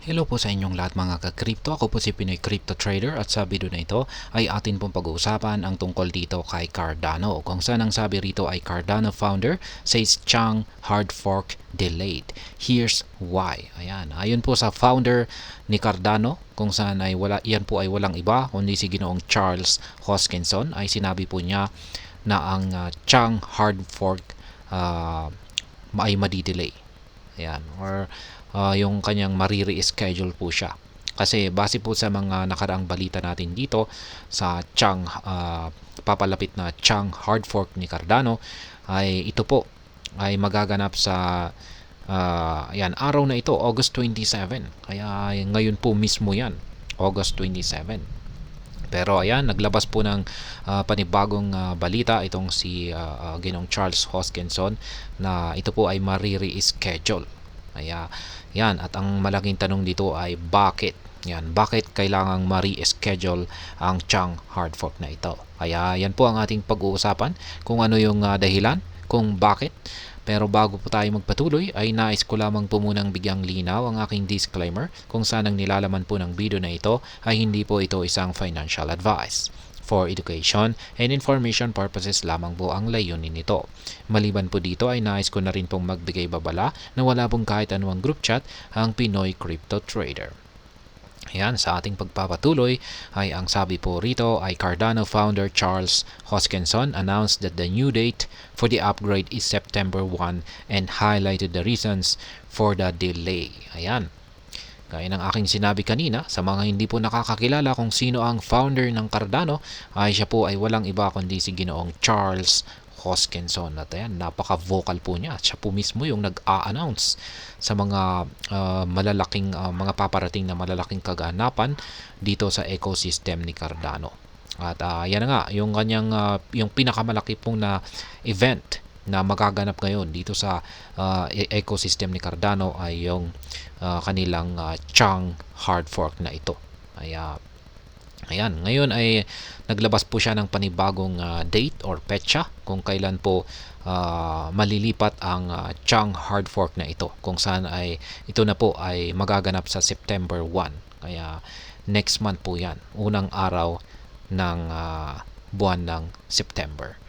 Hello po sa inyong lahat mga ka-crypto. Ako po si Pinoy Crypto Trader at sa video na ito ay atin pong pag-uusapan ang tungkol dito kay Cardano. Kung saan ang sabi rito ay Cardano founder says Chang hard fork delayed. Here's why. Ayan. Ayon po sa founder ni Cardano, kung saan ay yan po ay walang iba kundi si Ginoong Charles Hoskinson, ay sinabi po niya na ang Chang hard fork ay madidelay. Ayan, or yung kanyang marire-schedule po siya. Kasi base po sa mga nakaraang balita natin dito sa Chang, papalapit na Chang hard fork ni Cardano, ay ito po ay magaganap sa yan, araw na ito, August 27. Kaya ngayon po mismo yan, August 27. Pero ayan, naglabas po ng panibagong balita itong si Ginong Charles Hoskinson na ito po ay marire-schedule. Kaya yan, at ang malaking tanong dito ay bakit? Yan, bakit kailangang ma-reschedule ang Chang hard fork na ito? Kaya yan po ang ating pag-uusapan, kung ano yung dahilan, kung bakit. Pero bago po tayo magpatuloy ay nais ko lamang po munang bigyang linaw ang aking disclaimer kung saan ang nilalaman po ng video na ito ay hindi po ito isang financial advice. For education and information purposes lamang po ang layunin nito. Maliban po dito ay nais ko na rin pong magbigay babala na wala pong kahit anumang group chat ang Pinoy Crypto Trader. Ayan, sa ating pagpapatuloy ay ang sabi po rito ay Cardano founder Charles Hoskinson announced that the new date for the upgrade is September 1 and highlighted the reasons for the delay. Ayan. Gaya ng aking sinabi kanina, sa mga hindi po nakakakilala kung sino ang founder ng Cardano, ay siya po ay walang iba kundi si Ginoong Charles Hoskinson. At ayan, napaka-vocal po niya. Siya po mismo yung nag-a-announce sa mga malalaking, mga paparating na malalaking kaganapan dito sa ecosystem ni Cardano. At yan na nga, yung kanyang, yung pinakamalaki pong na event na magaganap ngayon dito sa ecosystem ni Cardano ay yung kanilang Chang hard fork na ito. Ayan, ngayon ay naglabas po siya ng panibagong date or petsa kung kailan po malilipat ang Chang hard fork na ito, kung saan ay ito na po ay magaganap sa September 1. Kaya next month po yan, unang araw ng buwan ng September.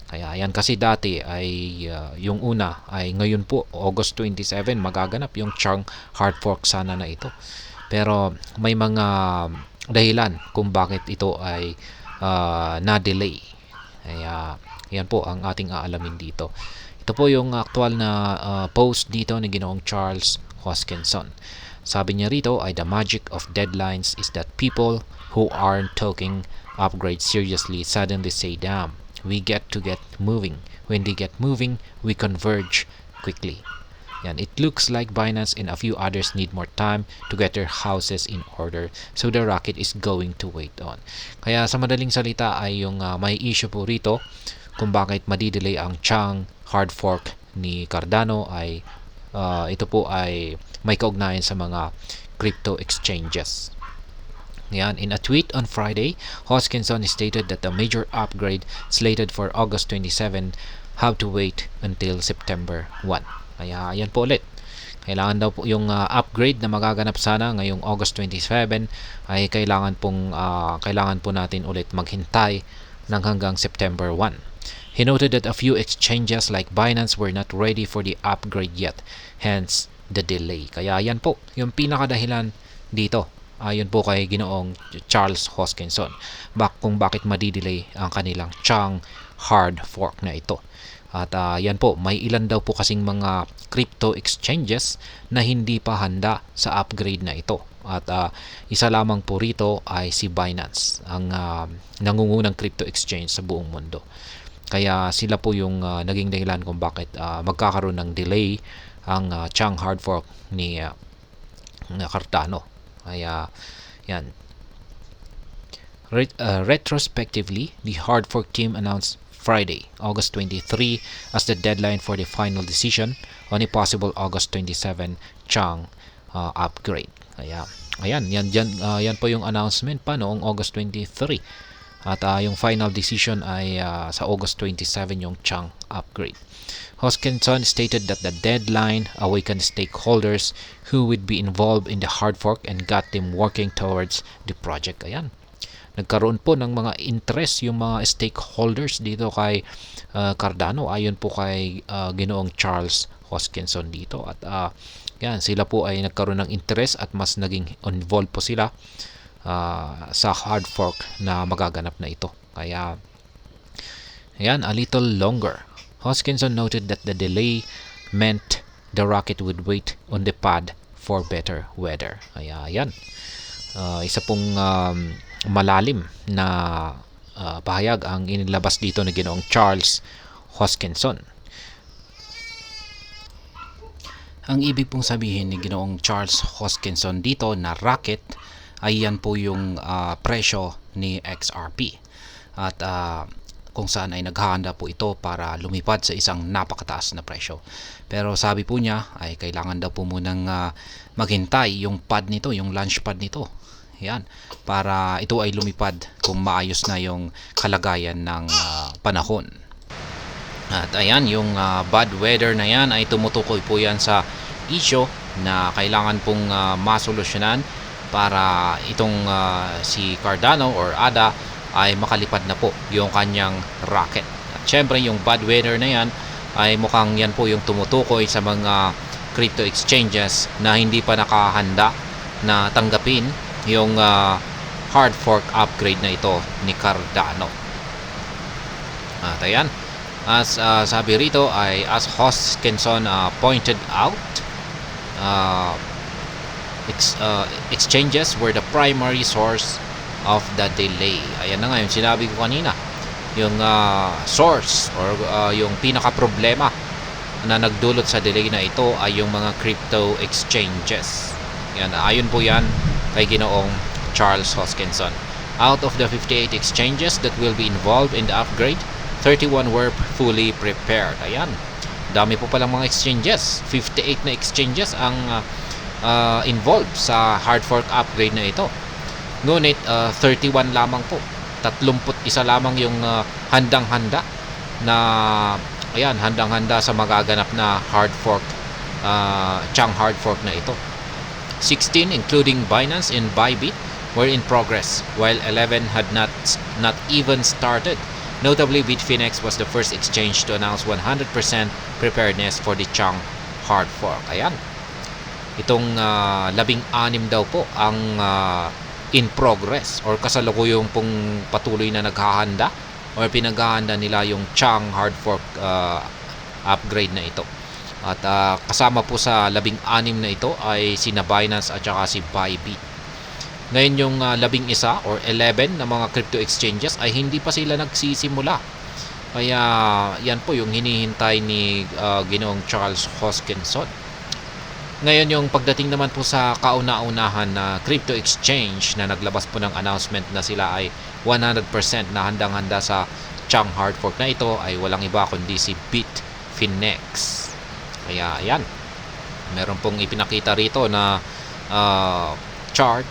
Kaya yan, kasi dati ay yung una ay ngayon po August 27 magaganap yung Chang hard fork sana na ito. Pero may mga dahilan kung bakit ito ay na-delay. Kaya yan po ang ating aalamin dito. Ito po yung aktual na post dito ni Ginoong Charles Hoskinson. Sabi niya rito ay the magic of deadlines is that people who aren't taking upgrade seriously suddenly say damn, we get moving. When they get moving, we converge quickly. Yan, it looks like Binance and a few others need more time to get their houses in order, so the rocket is going to wait on. Kaya sa madaling salita ay yung may issue po rito kung bakit madidelay ang Chang hard fork ni Cardano ay ito po ay may kaugnayan sa mga crypto exchanges. Yan, in a tweet on Friday, Hoskinson stated that the major upgrade slated for August 27 have to wait until September 1. Kaya yan po ulit. Kailangan daw po yung upgrade na magaganap sana ngayong August 27 ay kailangan po natin ulit maghintay ng hanggang September 1. He noted that a few exchanges like Binance were not ready for the upgrade yet, hence the delay. Kaya yan po yung pinakadahilan dito. Ayon po kay Ginoong Charles Hoskinson kung bakit madidelay ang kanilang Chang hard fork na ito. At yan po, may ilan daw po kasing mga crypto exchanges na hindi pa handa sa upgrade na ito. At isa lamang po rito ay si Binance, ang nangungunang crypto exchange sa buong mundo. Kaya sila po yung naging dahilan kung bakit magkakaroon ng delay ang Chang hard fork ni Cardano. Kaya yan. Retrospectively, the hard fork team announced Friday, August 23 as the deadline for the final decision on a possible August 27 Chang upgrade. Kaya ayan, yan po yung announcement pa noong August 23. At yung final decision ay sa August 27 yung Chang upgrade. Hoskinson stated that the deadline awakened stakeholders who would be involved in the hard fork and got them working towards the project. Ayan. Nagkaroon po ng mga interest yung mga stakeholders dito kay Cardano ayon po kay Ginoong Charles Hoskinson dito. At yan, sila po ay nagkaroon ng interest at mas naging involved po sila sa hard fork na magaganap na ito. Kaya yan, a little longer. Hoskinson noted that the delay meant the rocket would wait on the pad for better weather. Kaya yan, isa pong malalim na pahayag ang inilabas dito ni Ginoong Charles Hoskinson. Ang ibig pong sabihin ni Ginoong Charles Hoskinson dito na rocket ay yan po yung presyo ni XRP. At kung saan ay naghahanda po ito para lumipad sa isang napakataas na presyo. Pero sabi po niya ay kailangan daw po munang maghintay yung pad nito, yung launch pad nito. Yan, para ito ay lumipad kung maayos na yung kalagayan ng panahon. At ayan, yung bad weather na yan ay tumutukoy po yan sa issue na kailangan pong masolusyonan para itong si Cardano or ADA ay makalipad na po yung kanyang rocket. At syempre yung bad weather na yan ay mukhang yan po yung tumutukoy sa mga crypto exchanges na hindi pa nakahanda na tanggapin yung hard fork upgrade na ito ni Cardano. At ayan, as sabi rito ay as Hoskinson pointed out, exchanges were the primary source of the delay. Ayan na nga yung sinabi ko kanina, yung source or yung pinaka problema na nagdulot sa delay na ito ay yung mga crypto exchanges. Yan, ayon po yan kay Ginoong Charles Hoskinson. Out of the 58 exchanges that will be involved in the upgrade, 31 were fully prepared. Ayan, dami po palang mga exchanges. 58 na exchanges ang involved sa hard fork upgrade na ito. Ngunit 31 lamang po, 31 lamang yung handang-handa na ayan, handang-handa sa magaganap na hard fork, Chang hard fork na ito. 16 including Binance and Bybit were in progress, while 11 had not even started. Notably, Bitfinex was the first exchange to announce 100% preparedness for the Chang hard fork. Ayan, itong 16 daw po ang in progress or kasalukuyang pong patuloy na naghahanda or pinaghahanda nila yung Chang hard fork upgrade na ito. At kasama po sa 16 na ito ay sina Binance at saka si Bybit. Ngayon yung 11 or 11 na mga crypto exchanges ay hindi pa sila nagsisimula. Kaya yan po yung hinihintay ni Ginoong Charles Hoskinson. Ngayon yung pagdating naman po sa kauna-unahan na crypto exchange na naglabas po ng announcement na sila ay 100% na handang-handa sa Chang hard fork na ito ay walang iba kundi si Bitfinex. Kaya ayan, meron pong ipinakita rito na chart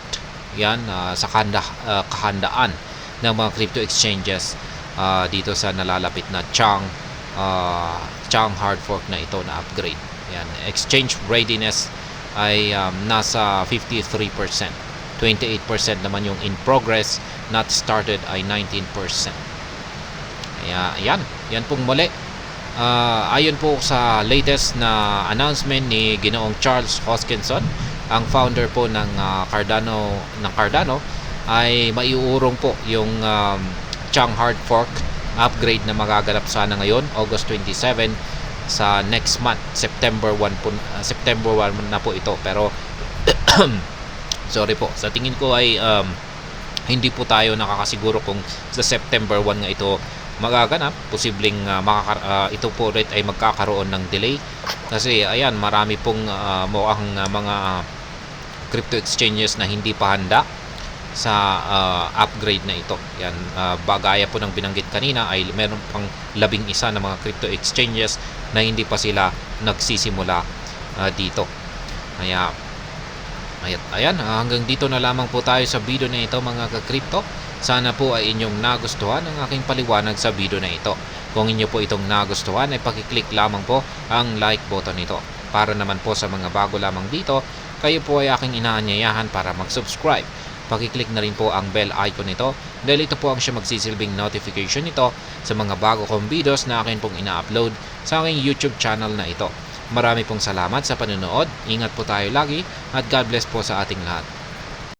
yan sa kahandaan ng mga crypto exchanges dito sa nalalapit na Chang hard fork na ito na upgrade. Yan, exchange readiness ay nasa 53%. 28% naman yung in progress, not started ay 19%. Kaya yan pong muli. Ayon po sa latest na announcement ni Ginoong Charles Hoskinson, ang founder po ng Cardano ay maiuurong po yung Chang hard fork upgrade na magaganap sana ngayon, August 27 sa next month, September 1 po, September 1 na po ito. Pero sorry po, sa tingin ko ay hindi po tayo nakakasiguro kung sa September 1 nga ito magaganap. Posibleng ito po rin ay magkakaroon ng delay kasi ayan, marami pong mga crypto exchanges na hindi pa handa sa upgrade na ito. Yan, bagaya po ng binanggit kanina ay meron pang 11 na mga crypto exchanges na hindi pa sila nagsisimula dito. Kaya Ayan, hanggang dito na lamang po tayo sa video na ito mga ka-crypto. Sana po ay inyong nagustuhan ang aking paliwanag sa video na ito. Kung inyo po itong nagustuhan ay pakiclick lamang po ang like button nito. Para naman po sa mga bago lamang dito, kayo po ay aking inaanyayahan para mag-subscribe. Pakiclick na rin po ang bell icon nito dahil ito po ang siya magsisilbing notification nito sa mga bago kong videos na akin pong ina-upload sa aking YouTube channel na ito. Marami pong salamat sa panonood, ingat po tayo lagi at God bless po sa ating lahat.